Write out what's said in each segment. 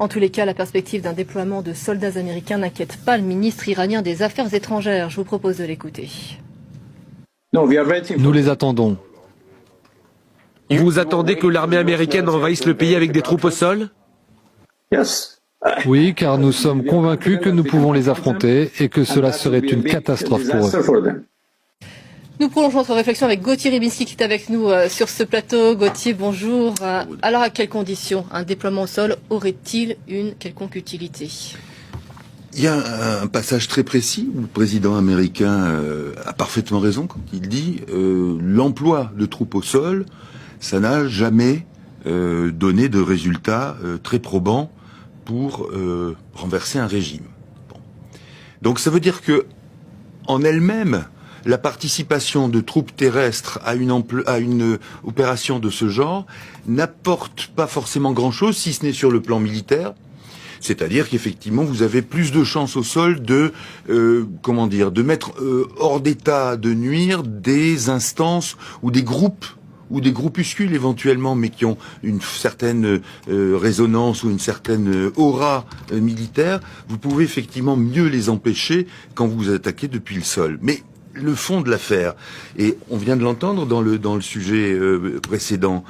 En tous les cas, la perspective d'un déploiement de soldats américains n'inquiète pas le ministre iranien des Affaires étrangères. Je vous propose de l'écouter. Nous les attendons. Vous attendez que l'armée américaine envahisse le pays avec des troupes au sol? Oui, car nous sommes convaincus que nous pouvons les affronter et que cela serait une catastrophe pour eux. Nous prolongeons notre réflexion avec Gauthier Ribinski qui est avec nous sur ce plateau. Gauthier, bonjour. Alors à quelles conditions un déploiement au sol aurait-il une quelconque utilité? Il y a un passage très précis où le président américain a parfaitement raison quand il dit l'emploi de troupes au sol, ça n'a jamais donné de résultats très probants pour renverser un régime. Bon. Donc ça veut dire que en elle-même, la participation de troupes terrestres à une opération de ce genre n'apporte pas forcément grand-chose, si ce n'est sur le plan militaire. C'est-à-dire qu'effectivement, vous avez plus de chances au sol de mettre hors d'état de nuire des instances ou des groupuscules éventuellement, mais qui ont une certaine résonance ou une certaine aura militaire. Vous pouvez effectivement mieux les empêcher quand vous attaquez depuis le sol. Mais le fond de l'affaire, et on vient de l'entendre dans le sujet précédent,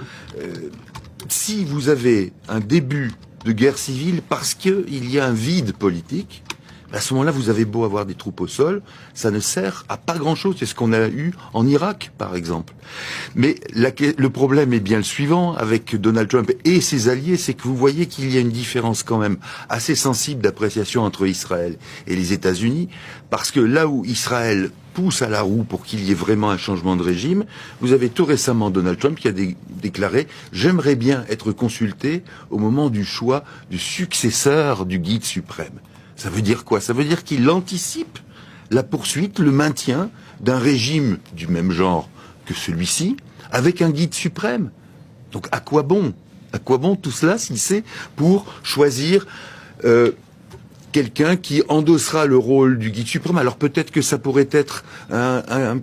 si vous avez un début de guerre civile parce qu'il y a un vide politique, à ce moment-là, vous avez beau avoir des troupes au sol, ça ne sert à pas grand-chose. C'est ce qu'on a eu en Irak, par exemple. Mais le problème est bien le suivant avec Donald Trump et ses alliés, c'est que vous voyez qu'il y a une différence quand même assez sensible d'appréciation entre Israël et les États-Unis, parce que là où Israël pousse à la roue pour qu'il y ait vraiment un changement de régime, vous avez tout récemment Donald Trump qui a déclaré « J'aimerais bien être consulté au moment du choix du successeur du guide suprême ». Ça veut dire quoi? Ça veut dire qu'il anticipe la poursuite, le maintien d'un régime du même genre que celui-ci, avec un guide suprême. Donc à quoi bon? À quoi bon tout cela si c'est pour choisir quelqu'un qui endossera le rôle du guide suprême? Alors peut-être que ça pourrait être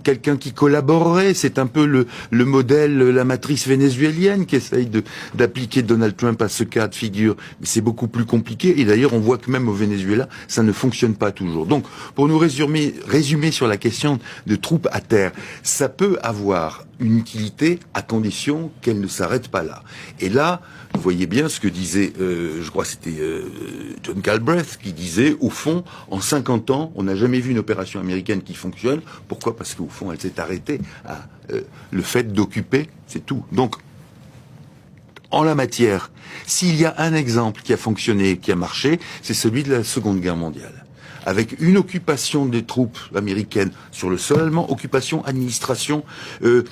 quelqu'un qui collaborerait. C'est un peu le modèle, la matrice vénézuélienne qui essaye d'appliquer Donald Trump à ce cas de figure. Mais c'est beaucoup plus compliqué. Et d'ailleurs, on voit que même au Venezuela, ça ne fonctionne pas toujours. Donc, pour nous résumer sur la question de troupes à terre, ça peut avoir une utilité à condition qu'elle ne s'arrête pas là. Et là, vous voyez bien ce que disait, je crois que c'était John Galbraith, qui disait, au fond, en 50 ans, on n'a jamais vu une opération américaine qui fonctionne. Pourquoi? Parce qu'au fond, elle s'est arrêtée à le fait d'occuper, c'est tout. Donc, en la matière, s'il y a un exemple qui a fonctionné, qui a marché, c'est celui de la Seconde Guerre mondiale. Avec une occupation des troupes américaines sur le sol allemand, occupation, administration,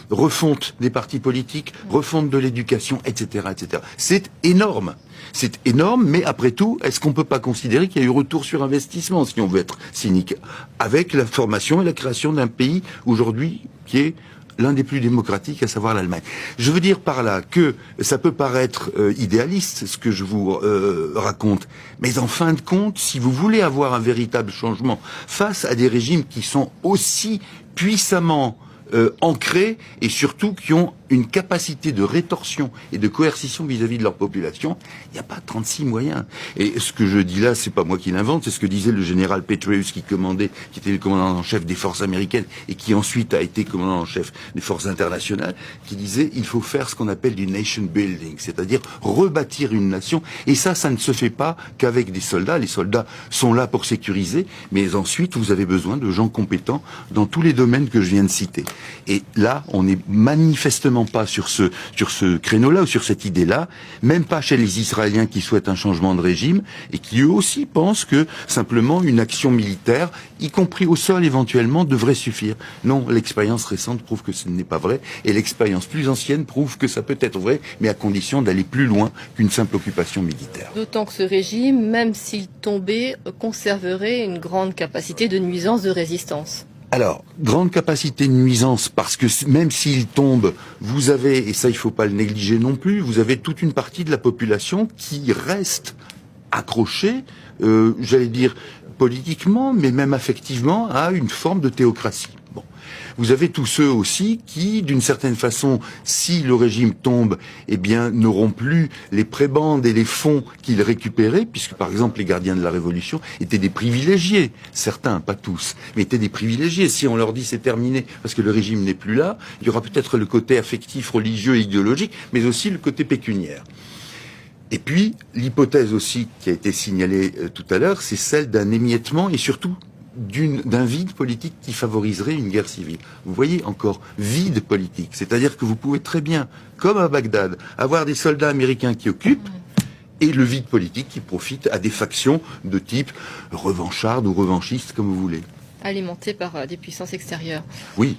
refonte des partis politiques, refonte de l'éducation, etc., etc. C'est énorme. C'est énorme, mais après tout, est-ce qu'on peut pas considérer qu'il y a eu retour sur investissement, si on veut être cynique, avec la formation et la création d'un pays aujourd'hui qui est l'un des plus démocratiques, à savoir l'Allemagne. Je veux dire par là que ça peut paraître idéaliste, ce que je vous raconte, mais en fin de compte, si vous voulez avoir un véritable changement face à des régimes qui sont aussi puissamment ancrés et surtout qui ont une capacité de rétorsion et de coercition vis-à-vis de leur population, il n'y a pas 36 moyens. Et ce que je dis là, c'est pas moi qui l'invente, c'est ce que disait le général Petraeus qui était le commandant en chef des forces américaines et qui ensuite a été commandant en chef des forces internationales, qui disait il faut faire ce qu'on appelle du nation building, c'est-à-dire rebâtir une nation. Et ça ne se fait pas qu'avec des soldats. Les soldats sont là pour sécuriser, mais ensuite vous avez besoin de gens compétents dans tous les domaines que je viens de citer. Et là, on n'est manifestement pas sur ce créneau-là ou sur cette idée-là, même pas chez les Israéliens qui souhaitent un changement de régime et qui eux aussi pensent que simplement une action militaire, y compris au sol éventuellement, devrait suffire. Non, l'expérience récente prouve que ce n'est pas vrai et l'expérience plus ancienne prouve que ça peut être vrai, mais à condition d'aller plus loin qu'une simple occupation militaire. D'autant que ce régime, même s'il tombait, conserverait une grande capacité de nuisance, de résistance. Alors, grande capacité de nuisance, parce que même s'il tombe, vous avez, et ça il faut pas le négliger non plus, vous avez toute une partie de la population qui reste accrochée, j'allais dire politiquement, mais même affectivement, à une forme de théocratie. Bon. Vous avez tous ceux aussi qui, d'une certaine façon, si le régime tombe, eh bien, n'auront plus les prébendes et les fonds qu'ils récupéraient, puisque, par exemple, les gardiens de la Révolution étaient des privilégiés. Certains, pas tous, mais étaient des privilégiés. Si on leur dit c'est terminé parce que le régime n'est plus là, il y aura peut-être le côté affectif, religieux et idéologique, mais aussi le côté pécuniaire. Et puis, l'hypothèse aussi qui a été signalée tout à l'heure, c'est celle d'un émiettement et surtout d'un vide politique qui favoriserait une guerre civile. Vous voyez encore, vide politique. C'est-à-dire que vous pouvez très bien, comme à Bagdad, avoir des soldats américains qui occupent et le vide politique qui profite à des factions de type revancharde ou revanchiste, comme vous voulez. Alimenté par des puissances extérieures. Oui.